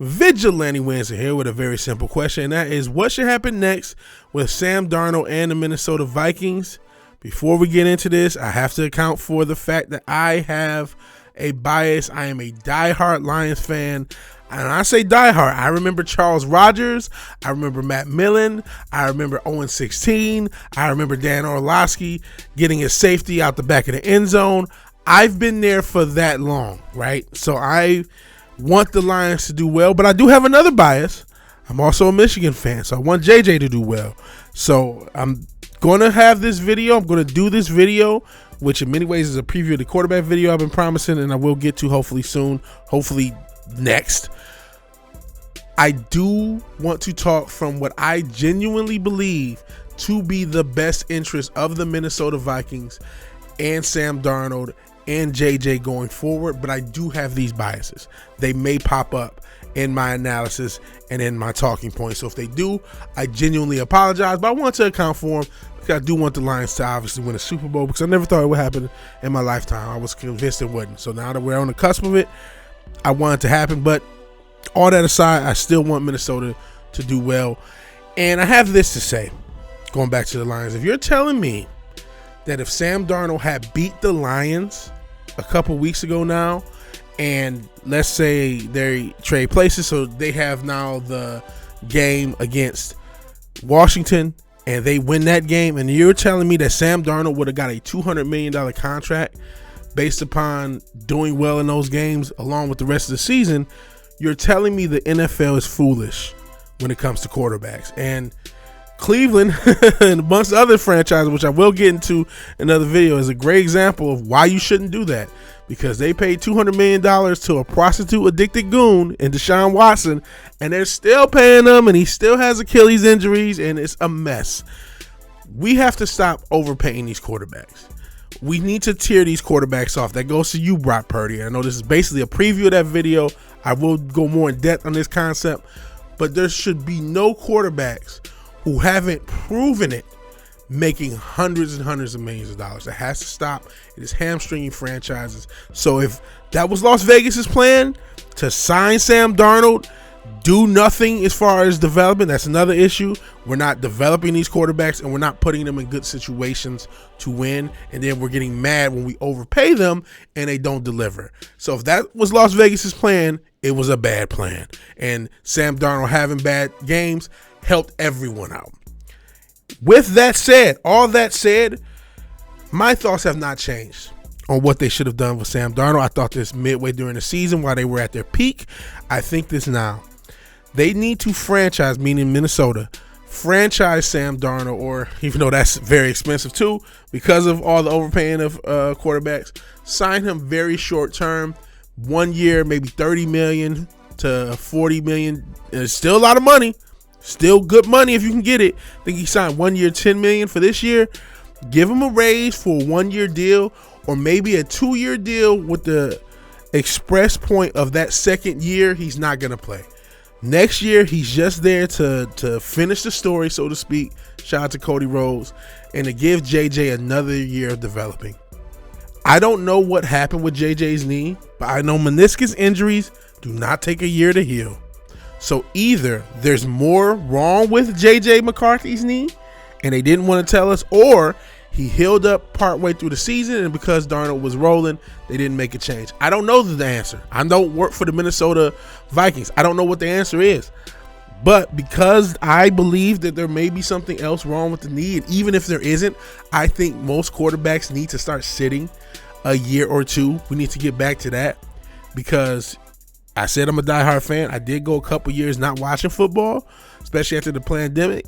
VigilanteWilliamson here with a very simple question, and that is, what should happen next with Sam Darnold and the Minnesota Vikings? Before we get into this, I have to account for the fact that I have a bias. I am a diehard Lions fan. And I say diehard, I remember Charles Rogers, I remember Matt Millen, I remember 0-16, I remember Dan Orlovsky getting his safety out the back of the end zone. I've been there for that long, right? So I want the Lions to do well, but I do have another bias. I'm also a Michigan fan, so I want JJ to do well. So I'm going to have this video. I'm going to do this video, which in many ways is a preview of the quarterback video I've been promising, and I will get to hopefully soon, hopefully next. I do want to talk from what I genuinely believe to be the best interest of the Minnesota Vikings and Sam Darnold and JJ going forward, but I do have these biases. They may pop up in my analysis and in my talking points. So if they do, I genuinely apologize, but I want to account for them because I do want the Lions to obviously win a Super Bowl, because I never thought it would happen in my lifetime. I was convinced it wouldn't. So now that we're on the cusp of it, I want it to happen. But all that aside, I still want Minnesota to do well. And I have this to say, going back to the Lions. If you're telling me that if Sam Darnold had beat the Lions a couple weeks ago now, and let's say they trade places, so they have now the game against Washington, and they win that game, and you're telling me that Sam Darnold would have got a $200 million contract based upon doing well in those games along with the rest of the season, you're telling me the NFL is foolish when it comes to quarterbacks. And Cleveland and amongst other franchises, which I will get into in another video, is a great example of why you shouldn't do that, because they paid $200 million to a prostitute-addicted goon in Deshaun Watson, and they're still paying him, and he still has Achilles injuries, and it's a mess. We have to stop overpaying these quarterbacks. We need to tear these quarterbacks off. That goes to you, Brock Purdy. I know this is basically a preview of that video. I will go more in depth on this concept, but there should be no quarterbacks who haven't proven it making hundreds and hundreds of millions of dollars. It has to stop. It is hamstringing franchises. So if that was Las Vegas's plan, to sign Sam Darnold, do nothing as far as development, that's another issue. We're not developing these quarterbacks, and we're not putting them in good situations to win, and then we're getting mad when we overpay them and they don't deliver. So if that was Las Vegas's plan, it was a bad plan. And Sam Darnold having bad games helped everyone out. With that said, all that said, my thoughts have not changed on what they should have done with Sam Darnold. I thought this midway during the season while they were at their peak. I think this now. They need to franchise, meaning Minnesota, franchise Sam Darnold, or even though that's very expensive too, because of all the overpaying of quarterbacks, sign him very short term, 1 year, maybe $30 million to $40 million. It's still a lot of money. Still good money if you can get it. I think he signed 1 year, $10 million for this year. Give him a raise for a 1 year deal, or maybe a 2 year deal with the express point of that second year he's not going to play. Next year, he's just there to finish the story, so to speak. Shout out to Cody Rhodes, and to give JJ another year of developing. I don't know what happened with JJ's knee, but I know meniscus injuries do not take a year to heal. So either there's more wrong with JJ McCarthy's knee, and they didn't want to tell us, or he healed up partway through the season, and because Darnold was rolling, they didn't make a change. I don't know the answer. I don't work for the Minnesota Vikings. I don't know what the answer is. But because I believe that there may be something else wrong with the knee, and even if there isn't, I think most quarterbacks need to start sitting a year or two. We need to get back to that, because I said I'm a diehard fan. I did go a couple years not watching football, especially after the pandemic,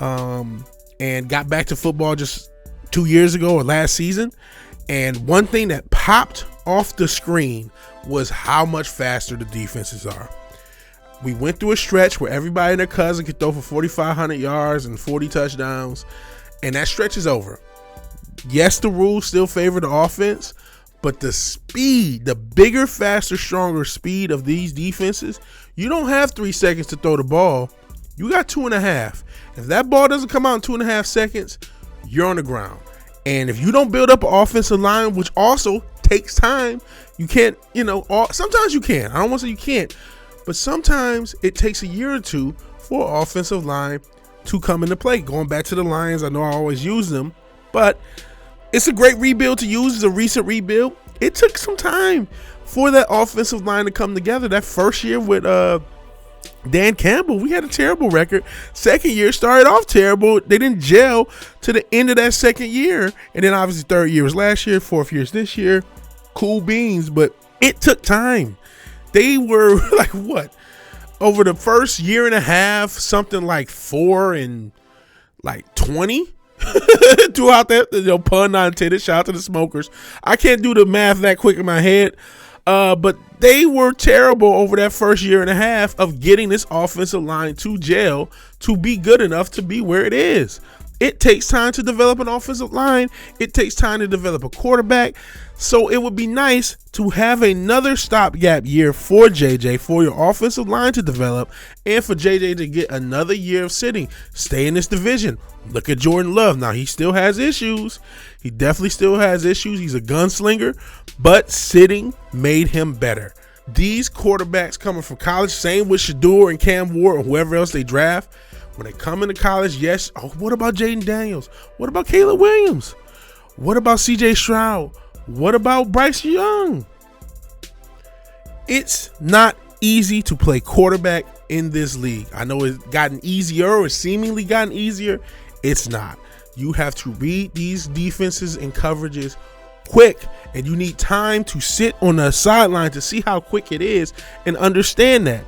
and got back to football just 2 years ago or last season. And one thing that popped off the screen was how much faster the defenses are. We went through a stretch where everybody and their cousin could throw for 4,500 yards and 40 touchdowns, and that stretch is over. Yes, the rules still favor the offense, but the speed, the bigger, faster, stronger speed of these defenses, you don't have 3 seconds to throw the ball. You got 2.5. If that ball doesn't come out in 2.5 seconds, you're on the ground. And if you don't build up an offensive line, which also takes time, you can't, sometimes you can. I don't want to say you can't, But sometimes it takes a year or two for offensive line to come into play. Going back to the Lions, I know I always use them, but it's a great rebuild to use. It's a recent rebuild. It took some time for that offensive line to come together. That first year with Dan Campbell, we had a terrible record. Second year started off terrible. They didn't gel to the end of that second year. And then obviously third year was last year, fourth year is this year. Cool beans, but it took time. They were like what? Over the first year and a half, something like 4 and like 20 throughout that, pun not intended. Shout out to the Smokers. I can't do the math that quick in my head. But they were terrible over that first year and a half of getting this offensive line to gel to be good enough to be where it is. It takes time to develop an offensive line. It takes time to develop a quarterback. So it would be nice to have another stopgap year for JJ, for your offensive line to develop, and for JJ to get another year of sitting. Stay in this division. Look at Jordan Love. Now, he still has issues. He definitely still has issues. He's a gunslinger, but sitting made him better. These quarterbacks coming from college, same with Shador and Cam Ward or whoever else they draft, when they come into college, yes. Oh, what about Jaden Daniels? What about Caleb Williams? What about CJ Stroud? What about Bryce Young? It's not easy to play quarterback in this league. I know it's gotten easier or seemingly gotten easier. It's not. You have to read these defenses and coverages quick, and you need time to sit on the sideline to see how quick it is and understand that.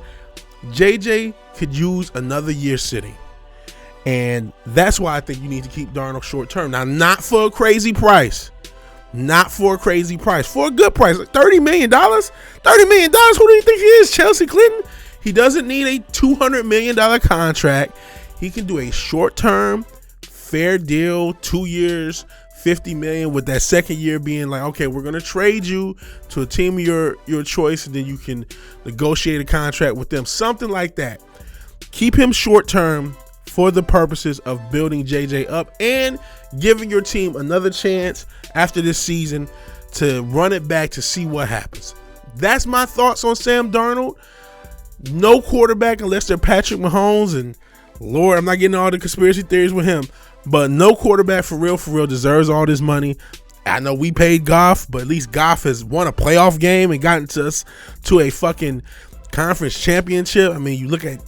JJ could use another year sitting. And that's why I think you need to keep Darnold short term. Now, not for a crazy price. Not for a crazy price. For a good price. Like $30 million? $30 million? Who do you think he is? Chelsea Clinton? He doesn't need a $200 million contract. He can do a short term, fair deal, 2 years, $50 million, with that second year being like, okay, we're going to trade you to a team of your choice, and then you can negotiate a contract with them. Something like that. Keep him short term for the purposes of building JJ up and giving your team another chance after this season to run it back to see what happens. That's my thoughts on Sam Darnold. No quarterback unless they're Patrick Mahomes, and Lord, I'm not getting all the conspiracy theories with him, but no quarterback for real deserves all this money. I know we paid Goff, but at least Goff has won a playoff game and gotten us to a fucking conference championship. I mean, you look at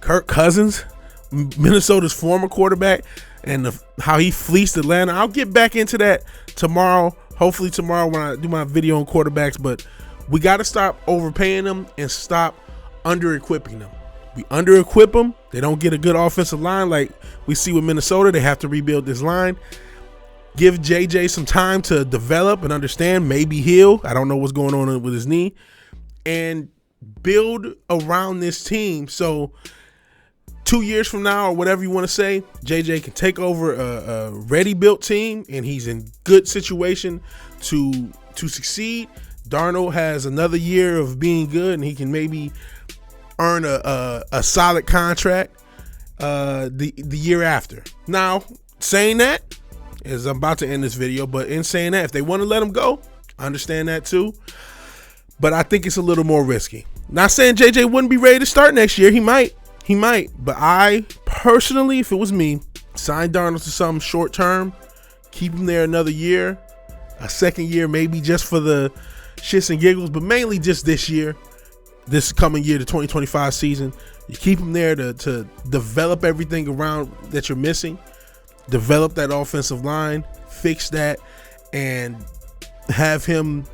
Kirk Cousins, Minnesota's former quarterback, and how he fleeced Atlanta. I'll get back into that tomorrow, hopefully tomorrow when I do my video on quarterbacks, but we got to stop overpaying them and stop under-equipping them. We under-equip them. They don't get a good offensive line like we see with Minnesota. They have to rebuild this line. Give JJ some time to develop and understand, maybe heal. I don't know what's going on with his knee. And build around this team so 2 years from now, or whatever you want to say, JJ can take over a ready-built team, and he's in good situation to succeed. Darnold has another year of being good, and he can maybe earn a solid contract the year after. Now, saying that, as I'm about to end this video, but in saying that, if they want to let him go, I understand that too. But I think it's a little more risky. Not saying JJ wouldn't be ready to start next year. He might. But I personally, if it was me, sign Darnold to something short term, keep him there another year, a second year, maybe just for the shits and giggles, but mainly just this year, this coming year, the 2025 season. You keep him there to develop everything around that you're missing, develop that offensive line, fix that, and have him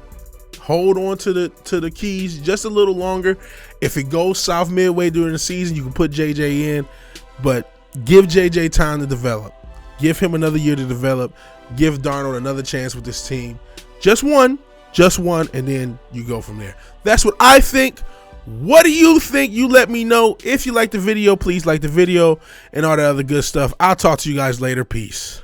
hold on to the keys just a little longer. If it goes south midway during the season, you can put JJ in, but give JJ time to develop. Give him another year to develop. Give Darnold another chance with this team. Just one, and then you go from there. That's what I think. What do you think? You let me know. If you like the video, please like the video and all that other good stuff. I'll talk to you guys later. Peace.